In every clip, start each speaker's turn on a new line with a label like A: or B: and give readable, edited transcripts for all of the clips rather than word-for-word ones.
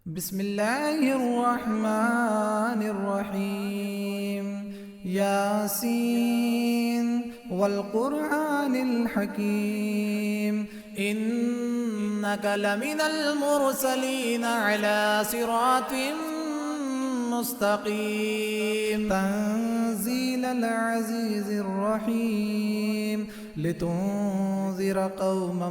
A: بسم الله الرحمن الرحيم. ياسين والقرآن الحكيم إنك لمن المرسلين على صراط مستقيم. تنزيل العزيز الرحيم لتنذر قوما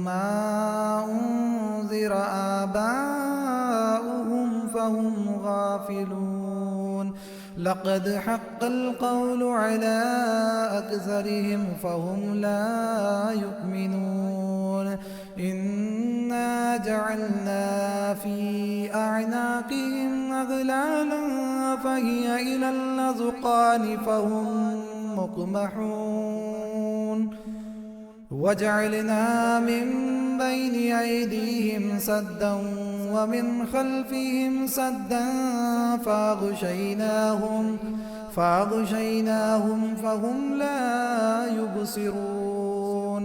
A: ما أنذر آباؤهم فهم غافلون. لقد حق القول على أكثرهم فهم لا يؤمنون. إنا جعلنا في أعناقهم أغلالا فهي إلى الأذقان فهم مقمحون. وجعلنا من بين أيديهم سدا ومن خلفهم سدا فأغشيناهم فهم لا يبصرون.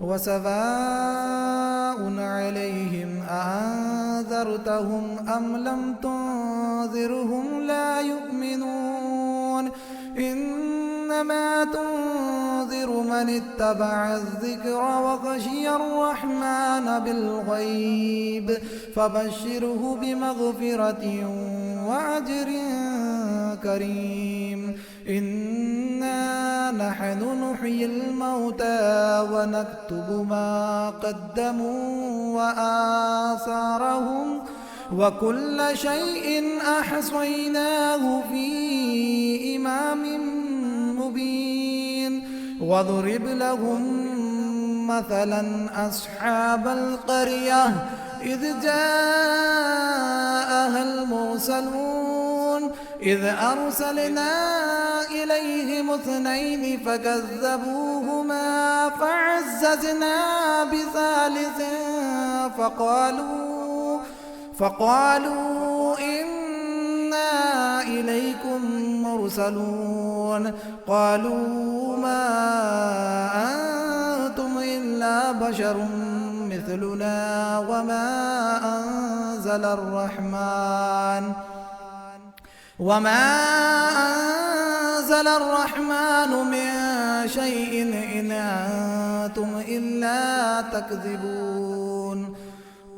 A: وسواء عليهم أأنذرتهم أم لم تنذرهم لا يؤمنون. إنما تنذر من اتبع الذكر وخشي الرحمن بالغيب فبشره بمغفرة وأجر كريم. إنا نحن نحيي الموتى ونكتب ما قدموا وآثارهم وكل شيء أحصيناه في إمام مبين. واضرب لهم مثلا أصحاب القرية إذ جاءها المرسلون إذ أرسلنا إليهم اثنين فكذبوهما فعززنا بثالث فقالوا إنا إليكم مرسلون. قالوا ما أنتم إلا بشر مثلنا وما أنزل الرحمن من شيء إن أنتم إلا تكذبون.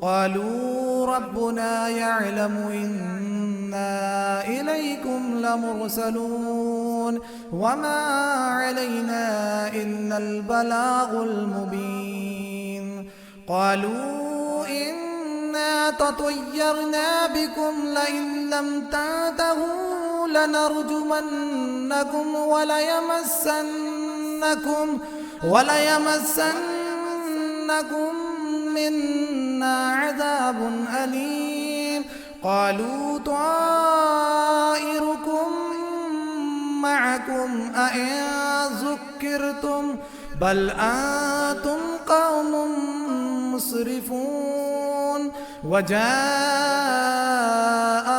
A: قالوا ربنا يعلم إنا إليكم لمرسلون وما علينا إلا البلاغ المبين. قالوا إنا تطيرنا بكم لئن لم تنتهوا لنرجمنكم وليمسنكم منا عذاب أليم. قالوا طائركم معكم أئن ذكرتم بل أنتم قوم مسرفون. وجاء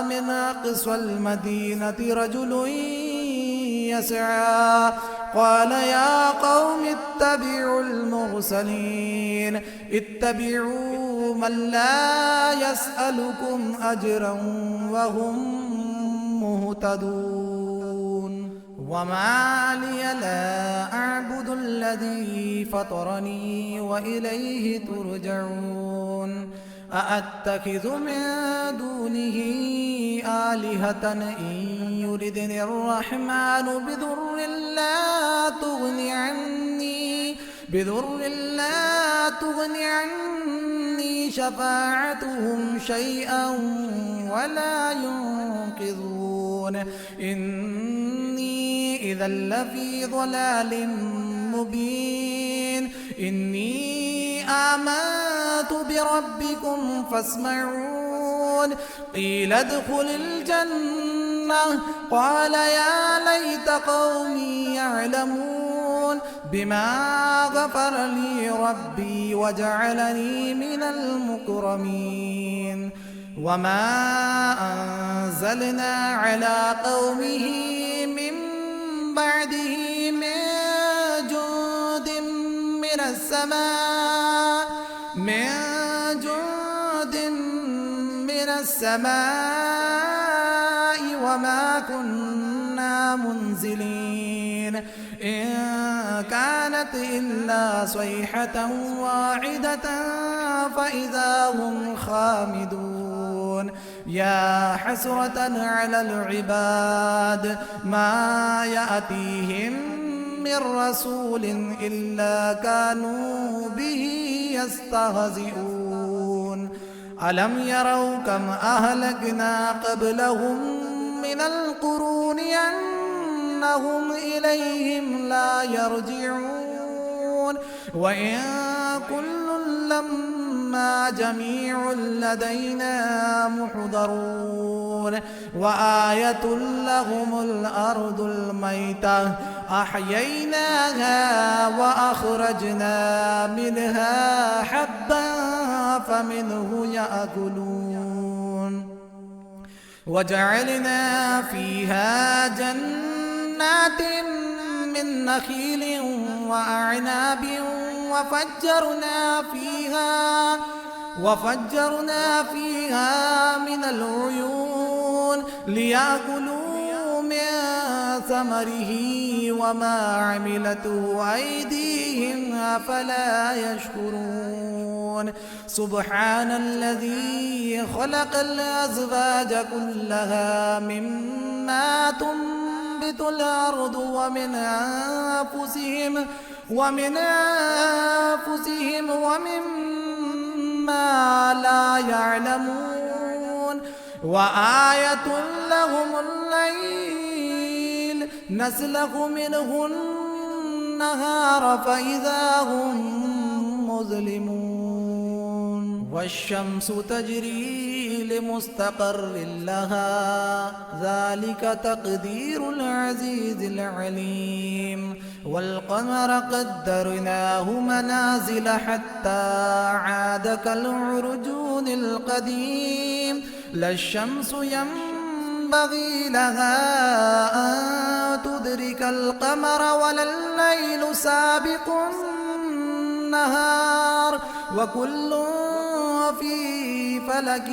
A: من أقصى المدينة رجل يسعى قال يا قوم اتبعوا المرسلين اتبعوا من لا يسألكم أجرا وهم مهتدون. وما لي لا أعبد الذي فطرني وإليه ترجعون. أأتخذ من دونه آلهة إن يردني الرحمن بضر لا تغني عني شفاعتهم شيئا ولا ينقذون. إني إذا لفي ضلال مبين. إني آمنت بربكم فاسمعون. قيل ادخل الجنة قال يا ليت قومي يعلمون بما غفر لي ربي وجعلني من المكرمين. وما أنزلنا على قومه من بعده من جند من السماء السماء وما كنا منزلين إن كانت إلا صيحة واحدة فإذا هم خامدون يا حسرة على العباد ما يأتيهم من رسول إلا كانوا به يستهزئون ألم يروا كم أهلكنا قبلهم من القرون أنهم إليهم لا يرجعون وإن كل لما جميع لدينا محضرون وآية لهم الأرض الميتة أحييناها وأخرجنا منها حبا فمنه يأكلون وجعلنا فيها جنات من نخيل وأعناب وفجرنا فيها من العيون ليأكلوا من ثمره وما عملته أيديهم أفلا يشكرون سبحان الذي خلق الأزواج كلها مما تنبت الأرض ومن أنفسهم ومما لا يعلمون وآية لهم الليل نسلخ منه النهار فإذا هم مظلمون والشمس تجري لمستقر لها ذلك تقدير العزيز العليم والقمر قدرناه منازل حتى عاد كالعرجون القديم لا الشمس ينبغي لها أن تدرك القمر ولا الليل سابق النهار وكل في فلك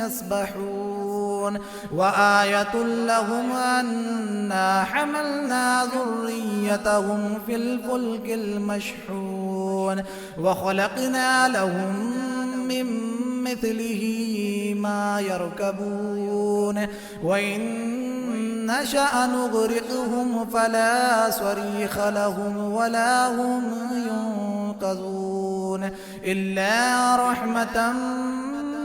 A: يسبحون وآية لهم أنا حملنا ذريتهم في الفلك المشحون وخلقنا لهم من مثله ما يركبون وإن نشأ نغرقهم فلا صريخ لهم ولا هم ينقذون إلا رحمة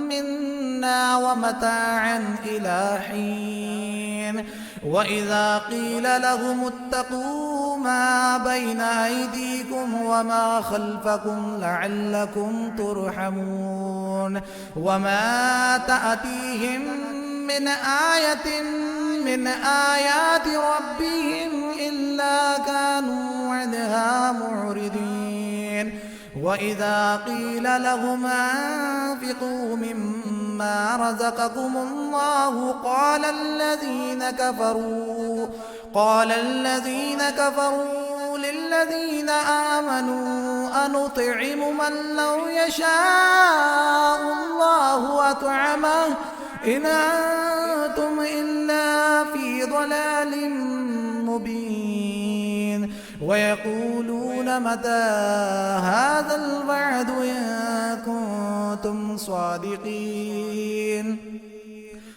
A: منا ومتاعا إلى حين وإذا قيل لهم اتقوا ما بين أيديكم وما خلفكم لعلكم ترحمون وما تأتيهم من آية من آيات ربهم إلا كانوا عنها معرضين وإذا قيل لهم أنفقوا مما رزقكم الله قال الذين كفروا للذين آمنوا أنطعم من لو يشاء الله أطعمه إن أنتم إلا في ضلال مبين ويقولون متى هذا الوعد إن كنتم صادقين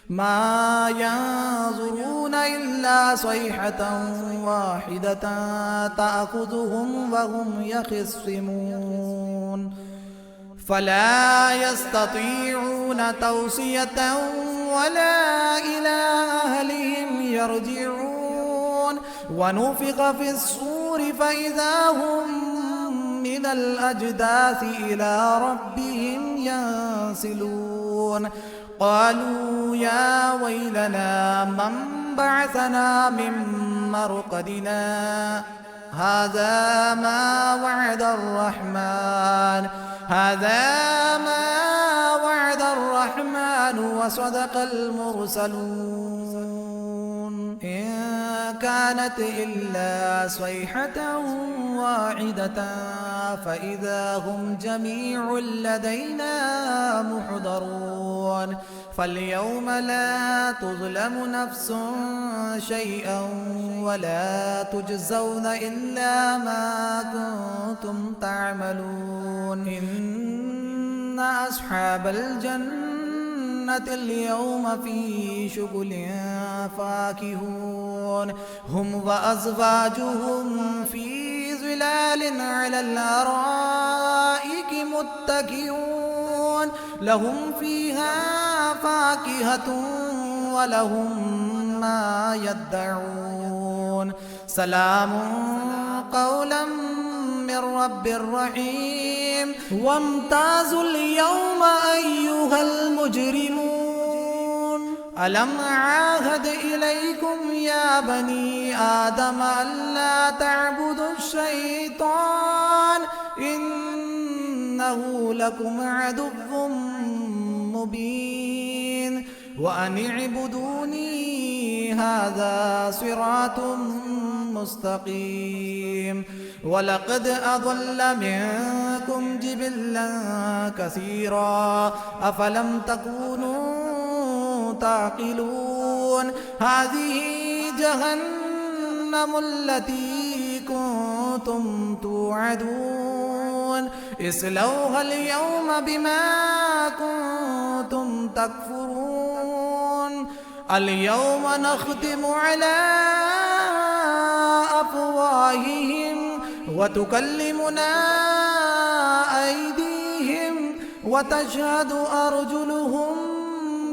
A: ما ينظرون إلا صيحة واحدة تأخذهم وهم يخصمون فلا يستطيعون توصية ولا إلى أهلهم يرجعون ونفخ في الصور فإذا هم من الأجداث إلى ربهم ينسلون قالوا يا ويلنا من بعثنا من مرقدنا هذا ما وعد الرحمن وصدق المرسلون إن كانت إلا صيحة واحدة فإذا هم جميع لدينا محضرون فاليوم لا تظلم نفس شيئا ولا تجزون إلا ما كنتم تعملون إن أصحاب الجنة اليوم في شغل فاكهون هم وأزواجهم في ظلال على الأرائك متكئون لهم فيها فاكهة ولهم ما يدعون سلام قولا من رب رحيم وامتازوا اليوم أيها المجرمون ألم أعاهد إليكم يا بني آدم ألا تعبدوا الشيطان إنه لكم عدو مبين وأن اعبدوني هذا صراط مستقيم ولقد أضل منكم جبلا كثيرا أفلم تكونوا تعقلون هذه جهنم التي كنتم توعدون اصلوها اليوم بما كنتم تكفرون اليوم نختم على أفواههم وتكلمنا أيديهم وتشهد أرجلهم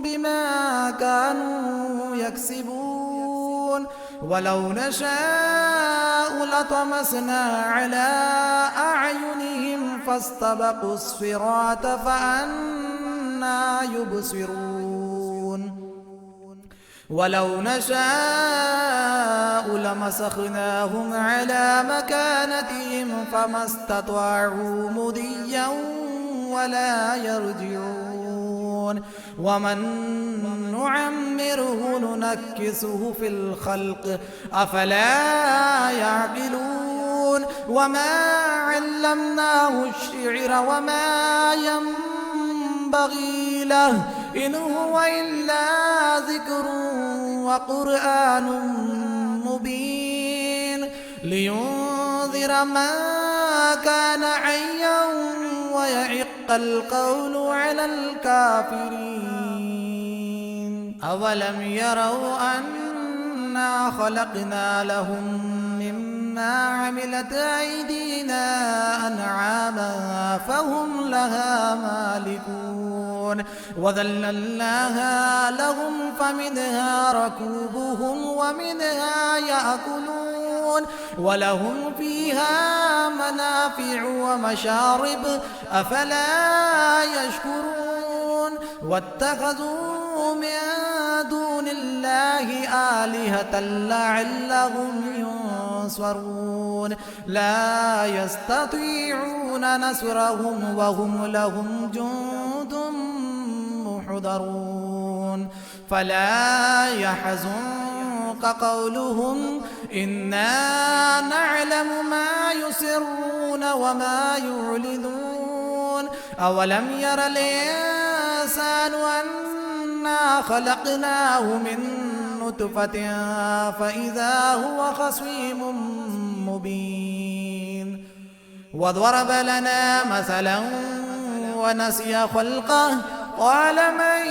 A: بما كانوا يكسبون ولو نشاء لطمسنا على أعينهم فاستبقوا الصراط فأنى يبصرون ولو نشاء لمسخناهم على مكانتهم فما استطاعوا مضيا ولا يرجعون ومن نعمره ننكسه في الخلق أفلا يعقلون وما علمناه الشعر وما ينبغي له إن هو إلا ذكر وقرآن مبين لينذر من كان حيا ويحق القول على الكافرين أولم يروا أنا خلقنا لهم مما عملت أيدينا أنعاما فهم لها مالكون وذللناها لهم فمنها ركوبهم ومنها يأكلون ولهم فيها منافع ومشارب أفلا يشكرون واتخذوا من دون الله آلهة لعلهم ينصرون لا يستطيعون نصرهم وهم لهم جند محضرون فلا يحزنك قولهم إنا نعلم ما يسرون وما يعلنون أولم ير الإنسان أنا خلقناه من نطفة فإذا هو خصيم مبين وضرب لنا مثلا ونسي خلقه قال من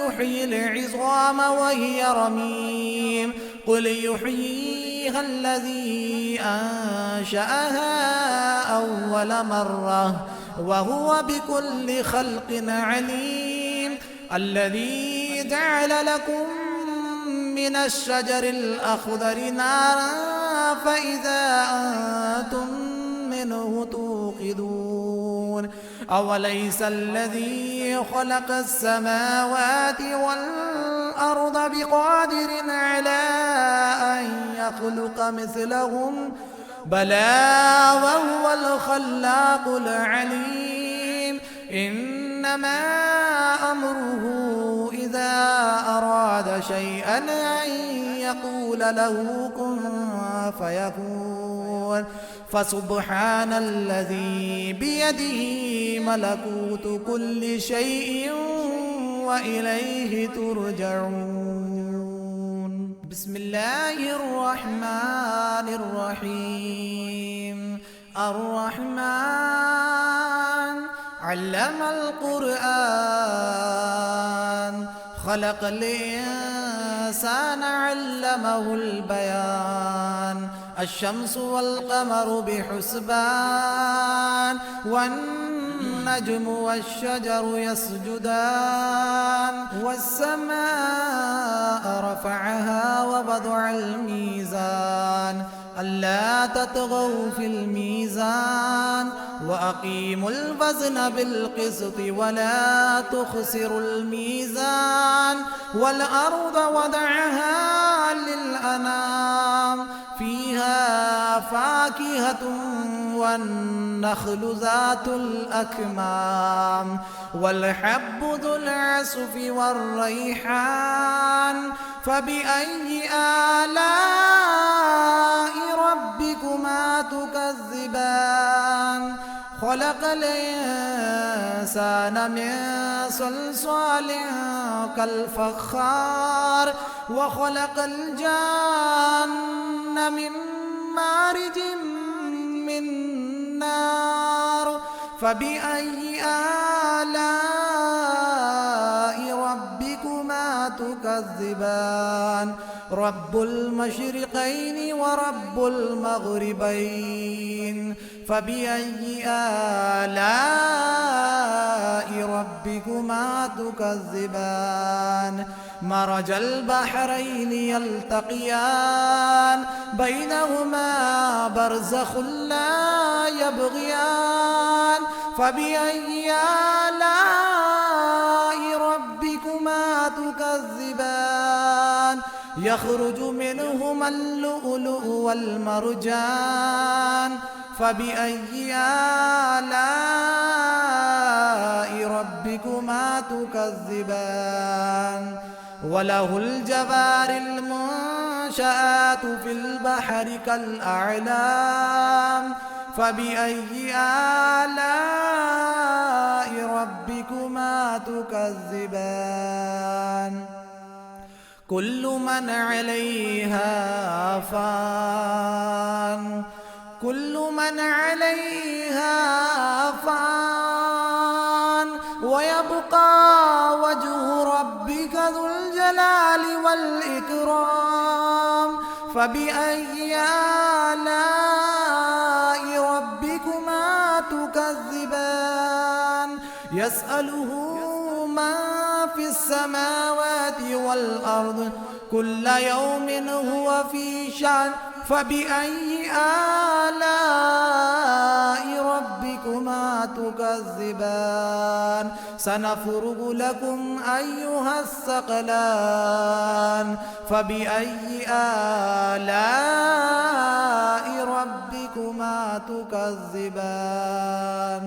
A: يحيي العظام وهي رميم قل يحييها الذي أنشأها أول مرة وهو بكل خلق عليم الذي جعل لكم من الشجر الأخضر نارا فإذا أنتم منه توقدون أوليس الذي خلق السماوات والأرض بقادر على أن يخلق مثلهم بلى وهو الخلاق العليم إنما أمره إذا أراد شيئا أن يقول له كن فيكون فسبحان الذي بيده ملكوت كل شيء وإليه ترجعون. بسم الله الرحمن الرحيم. الرحمن علم القرآن خلق الإنسان علمه البيان. الشمس والقمر بحسبان والنجم والشجر يسجدان. والسماء رفعها ووضع الميزان ألا تطغوا في الميزان وأقيموا الوزن بالقسط ولا تخسروا الميزان. والأرض وضعها للأنام فيها فاكهة والنخل ذات الأكمام والحب ذو العصف والريحان. فبأي آلاء ربكما تكذبان؟ خلق الإنسان من صلصال كالفخار وخلق الجان من مارج من نار. فبأي آلاء ربكما تكذبان؟ رب المشرقين ورب المغربين. فبأي آلاء ربكما تكذبان؟ مرج البحرين يلتقيان بينهما برزخ لا يبغيان. فبأي آلاء ربكما تكذبان؟ يخرج منهما اللؤلؤ والمرجان. فبأي آلاء ربكما تكذبان؟ وله الجوار المنشآت في البحر كالأعلام. فبأي آلاء ربكما تكذبان؟ كل من عليها فان. كل من عليها فان ويبقى وجه ربك ذو الجلال والإكرام. فبأي آلاء ربكما تكذبان؟ يسأله من في السماوات والأرض كل يوم هو في شأن. فبأي آلاء ربكما تكذبان؟ سنفرغ لكم أيها الثقلان. فبأي آلاء ربكما تكذبان؟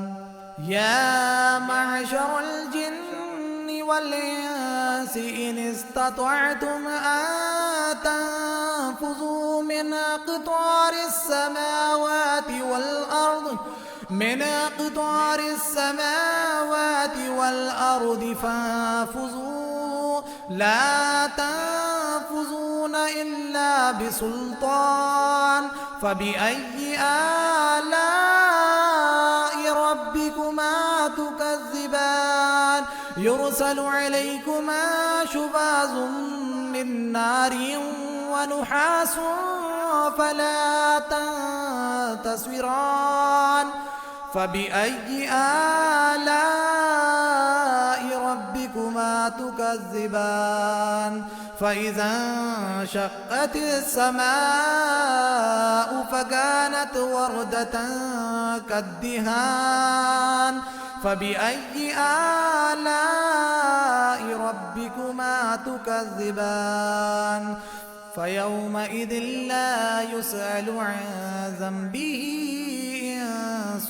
A: يا معشر الجن والإنس إن استطعتم أن تنفذوا من أقطار السماوات والأرض فانفذوا لا تنفذون إلا بسلطان. فبأي آلاء ربكما تكذبان؟ يرسل عليكما شواظ من نار ونحاس فلا تنتصران. فبأي آلاء ربكما تكذبان؟ فإذا انشقت السماء فكانت وردة كالدهان. فبأي آلاء ربكما تكذبان؟ فيومئذ لا يسأل عن ذنبه إنس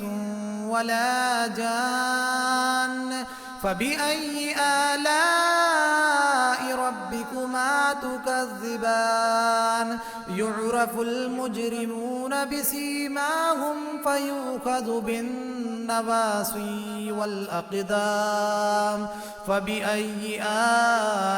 A: ولا جان. فبأي آلاء ربكما تكذبان يعرف المجرمون بسيماهم فيؤخذ بالنواصي والأقدام فبأي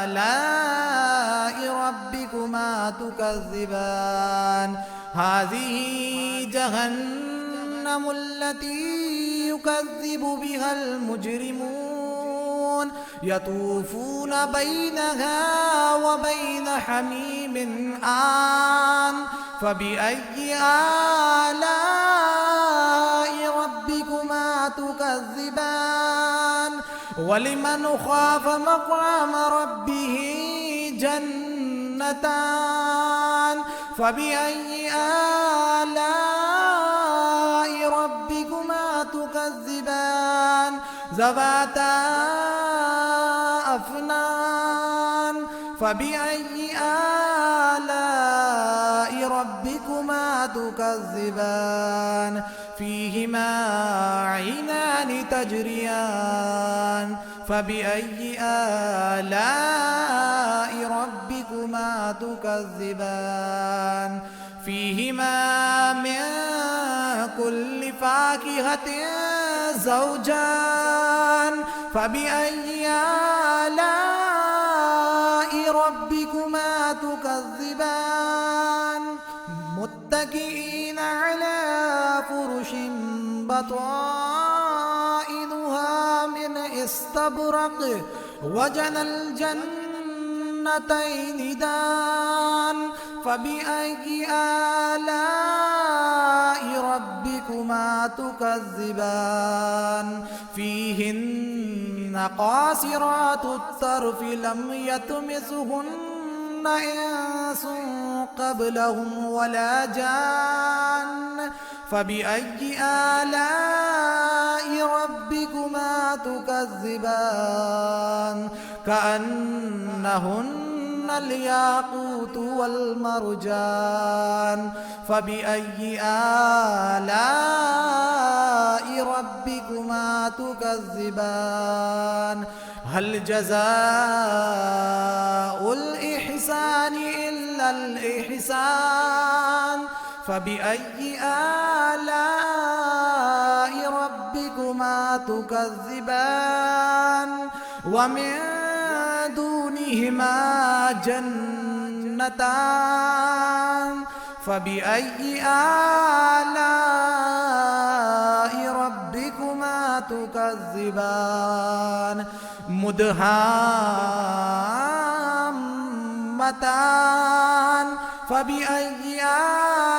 A: آلاء ربكما تكذبان هذه جهنم التي يكذب بها المجرمون يطوفون بينها وبين حميم آن فبأي آلاء ربكما تكذبان ولمن خاف مقام ربه جنتان فبأي آلاء ربكما تكذبان ذواتا أفنان فبأي آلاء ربكما تكذبان فيهما عينان تجريان فبأي آلاء ربكما تكذبان فيهما من كل فاكهة زوجان فبأي آلاء ربكما تكذبان متكئين على فرش بطائنها من استبرق وجنى الجنتين دان فبأي آلاء ربكما تكذبان فيهن قاصرات الطرف لم يطمثهن إنس قبلهم ولا جان فبأي آلاء ربكما تكذبان كأنهن الياقوت والمرجان فبأي آلاء ربكما تكذبان هل جزاء الإحسان إلا الإحسان فبأي آلاء ربكما تكذبان ومن دونهما جنتان فبأي آلاء ربكما تكذبان مدهامتان فبأي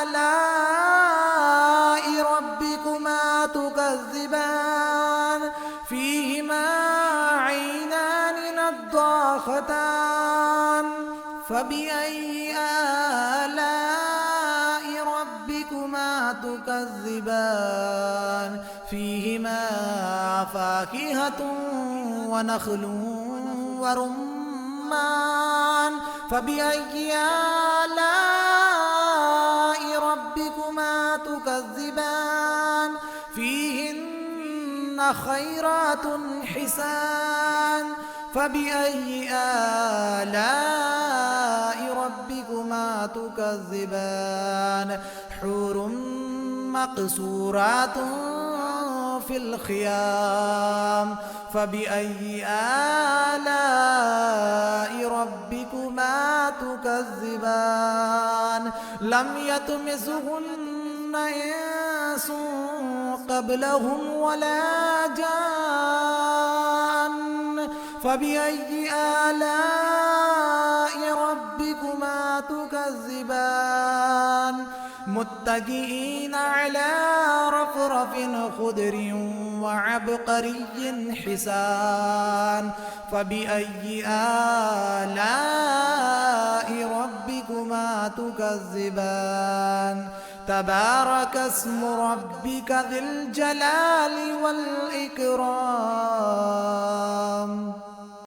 A: آلاء ربكما تكذبان فيهما عينان نضاختان فبأي آلاء ربكما تكذبان فيهما فاكهة ونخل ورمان فبأي آلاء ربكما تكذبان فيهن خيرات حسان فبأي آلاء ربكما تكذبان حور مقصورات في الخيام فبأي آلاء ربكما تكذبان لم يطمثهن إنس قبلهم ولا جان فبأي آلاء ربكما تكذبان متكئين على رفرف خضر وعبقري حسان فبأي آلاء ربكما تكذبان تبارك اسم ربك ذي الجلال والإكرام